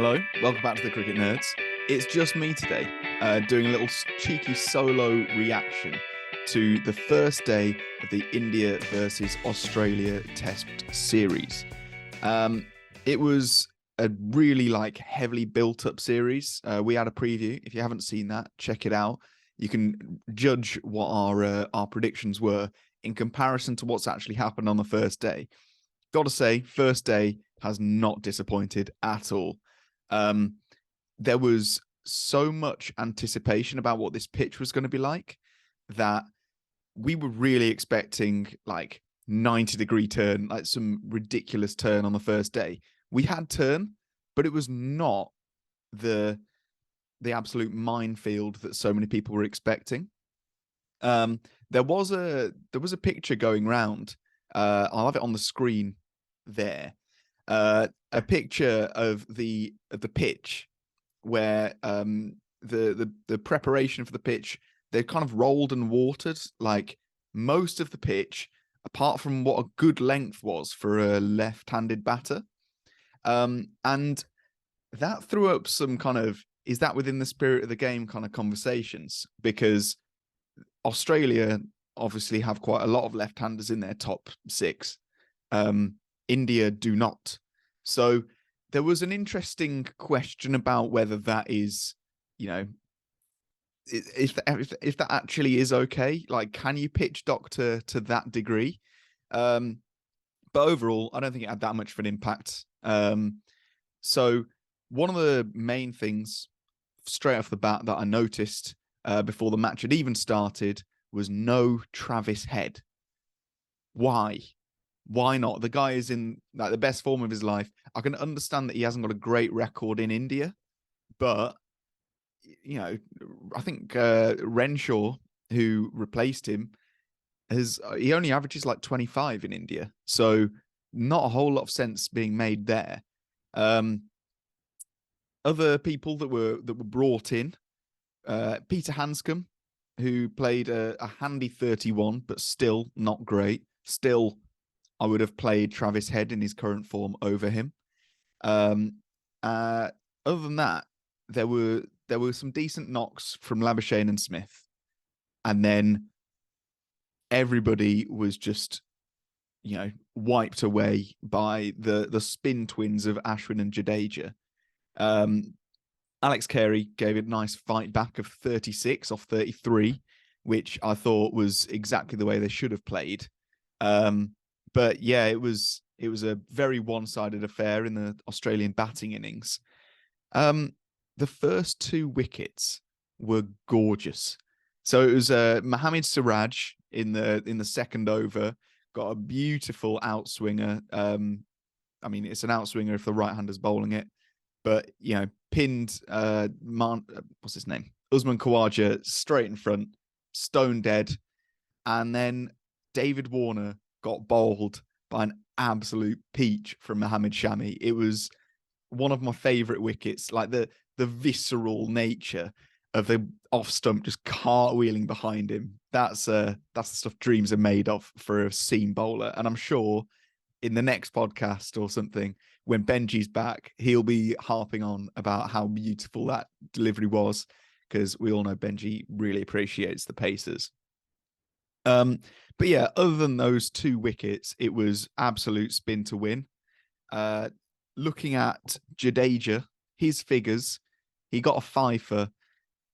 Hello, welcome back to the Cricket Nerds. It's just me today, doing a little cheeky solo reaction to the first day of the India versus Australia Test series. It was a really heavily built up series. We had a preview. If you haven't seen that, check it out. You can judge what our predictions were in comparison to what's actually happened on the first day. Got to say, first day has not disappointed at all. There was so much anticipation about what this pitch was going to be like that we were really expecting 90-degree turn, like some ridiculous turn on the first day. We had turn, but it was not the absolute minefield that so many people were expecting. There was a picture going round. I'll have it on the screen there. A picture of the pitch where the preparation for the pitch, they kind of rolled and watered like most of the pitch, apart from what a good length was for a left-handed batter. And that threw up some kind of, is that within the spirit of the game kind of conversations? Because Australia obviously have quite a lot of left-handers in their top six. India do not. So there was an interesting question about whether that is, if that actually is okay. Like, can you pitch doctor to that degree? But overall, I don't think it had that much of an impact. So one of the main things straight off the bat that I noticed before the match had even started was no Travis Head. Why? Why not? The guy is in the best form of his life. I can understand that he hasn't got a great record in India, but I think Renshaw, who replaced him, he only averages 25 in India, so not a whole lot of sense being made there. Other people that were brought in, Peter Hanscom, who played a handy 31, but still not great. Still, I would have played Travis Head in his current form over him. Other than that, there were some decent knocks from Labuschagne and Smith, and then everybody was just wiped away by the spin twins of Ashwin and Jadeja. Alex Carey gave a nice fight back of 36 off 33, which I thought was exactly the way they should have played. But yeah, it was a very one-sided affair in the Australian batting innings. The first two wickets were gorgeous. So it was Mohammad Siraj in the second over, got a beautiful outswinger. I mean, it's an outswinger if the right-hander's bowling it, but pinned what's his name? Usman Khawaja straight in front, stone dead, and then David Warner got bowled by an absolute peach from Mohammad Shami. It was one of my favourite wickets, like the visceral nature of the off stump just cartwheeling behind him. That's the stuff dreams are made of for a seam bowler. And I'm sure in the next podcast or something, when Benji's back, he'll be harping on about how beautiful that delivery was, because we all know Benji really appreciates the pacers. But yeah, other than those two wickets, it was absolute spin to win. Looking at Jadeja, his figures, he got a fifer.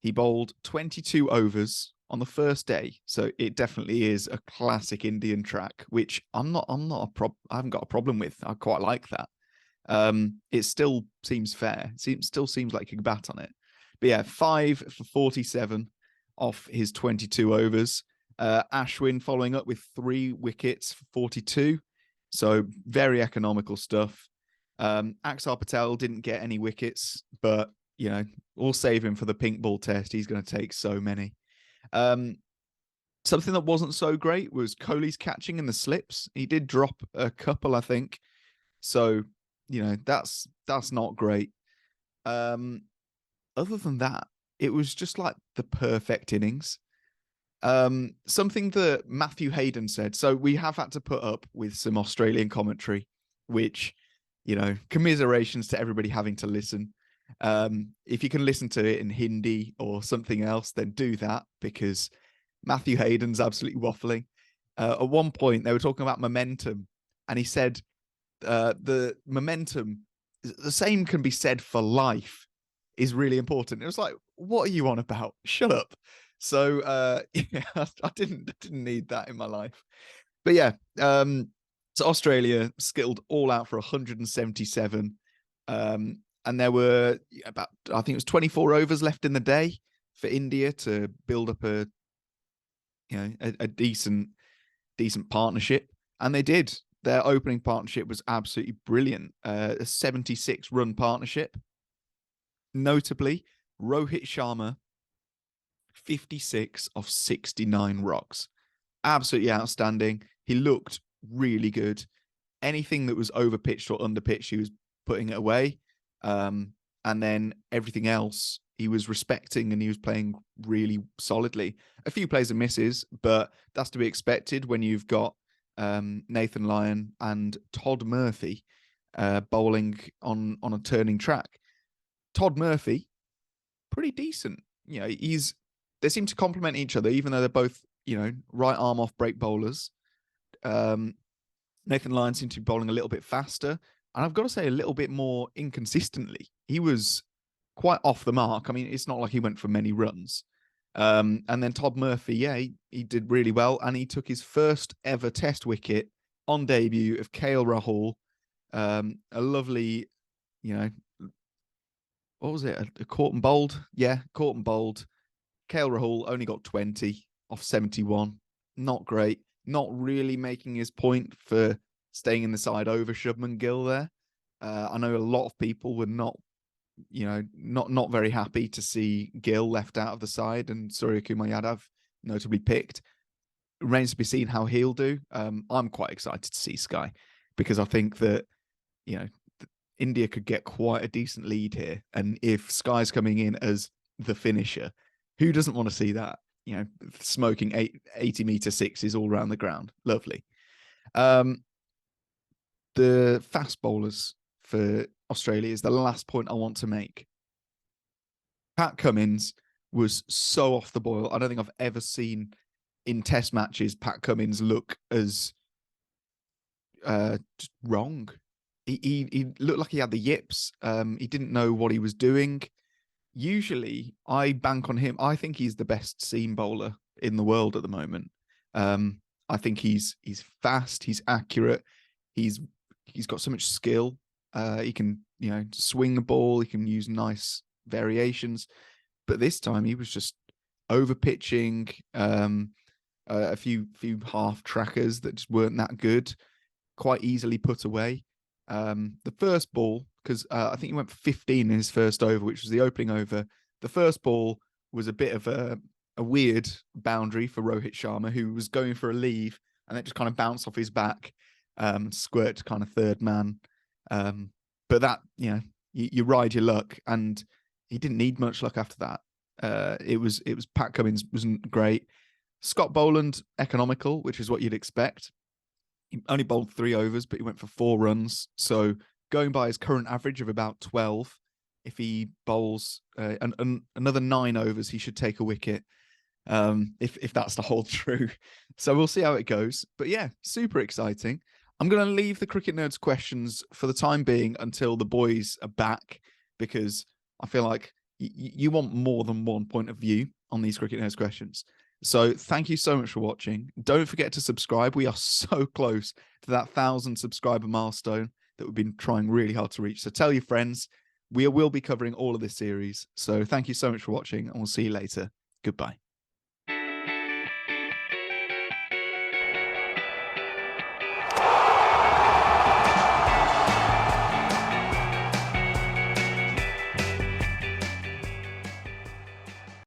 He bowled 22 overs on the first day, so it definitely is a classic Indian track, which I haven't got a problem with. I quite like that. It still seems fair. Still seems like you could bat on it. But yeah, 5 for 47 off his 22 overs. Ashwin following up with 3 wickets for 42. So very economical stuff. Axar Patel didn't get any wickets, but we'll save him for the pink ball test. He's going to take so many. Something that wasn't so great was Kohli's catching in the slips. He did drop a couple, I think. So, that's not great. Other than that, it was just like the perfect innings. Something that Matthew Hayden said. So we have had to put up with some Australian commentary, which commiserations to everybody having to listen. If you can listen to it in Hindi or something else, then do that, because Matthew Hayden's absolutely waffling. At one point, they were talking about momentum, and he said the momentum, the same can be said for life, is really important. It was like, what are you on about? Shut up. So yeah, I didn't need that in my life. But yeah, so Australia skittled all out for 177. And there were about, I think it was 24 overs left in the day for India to build up a decent partnership. And they did. Their opening partnership was absolutely brilliant. A 76-run partnership. Notably, Rohit Sharma, 56 of 69 rocks. Absolutely outstanding. He looked really good. Anything that was over pitched or under pitched, he was putting it away. And then everything else, he was respecting, and he was playing really solidly. A few plays and misses, but that's to be expected when you've got Nathan Lyon and Todd Murphy bowling on a turning track. Todd Murphy, pretty decent. They seem to complement each other, even though they're both, right arm off break bowlers. Nathan Lyon seemed to be bowling a little bit faster, and I've got to say a little bit more inconsistently. He was quite off the mark. I mean, it's not like he went for many runs. And then Todd Murphy, yeah, he did really well, and he took his first ever test wicket on debut of KL Rahul. A lovely, what was it? A caught and bowled? Yeah, caught and bowled. KL Rahul only got 20 off 71. Not great. Not really making his point for staying in the side over Shubman Gill there. I know a lot of people were not very happy to see Gill left out of the side and Surya Kumar Yadav notably picked. It remains to be seen how he'll do. I'm quite excited to see Sky, because I think that, India could get quite a decent lead here. And if Sky's coming in as the finisher, who doesn't want to see that? Smoking 80-meter sixes all around the ground. Lovely. The fast bowlers for Australia is the last point I want to make. Pat Cummins was so off the boil. I don't think I've ever seen in test matches Pat Cummins look as just wrong. He looked like he had the yips. He didn't know what he was doing. Usually, I bank on him. I think he's the best seam bowler in the world at the moment. I think he's fast. He's accurate. He's got so much skill. He can swing the ball. He can use nice variations. But this time he was just over pitching. A few half trackers that just weren't that good. Quite easily put away. The first ball, because I think he went for 15 in his first over, which was the opening over. The first ball was a bit of a weird boundary for Rohit Sharma, who was going for a leave, and it just kind of bounced off his back, squirt to kind of third man. But that, you ride your luck, and he didn't need much luck after that. It was Pat Cummins wasn't great. Scott Boland, economical, which is what you'd expect. He only bowled 3 overs, but he went for 4 runs. So going by his current average of about 12, if he bowls another 9 overs, he should take a wicket, if that's to hold true. So we'll see how it goes. But yeah, super exciting. I'm going to leave the Cricket Nerds questions for the time being until the boys are back, because I feel like you want more than one point of view on these Cricket Nerds questions. So thank you so much for watching. Don't forget to subscribe. We are so close to that 1,000 subscriber milestone that we've been trying really hard to reach. So tell your friends. We will be covering all of this series. So thank you so much for watching, and we'll see you later. Goodbye.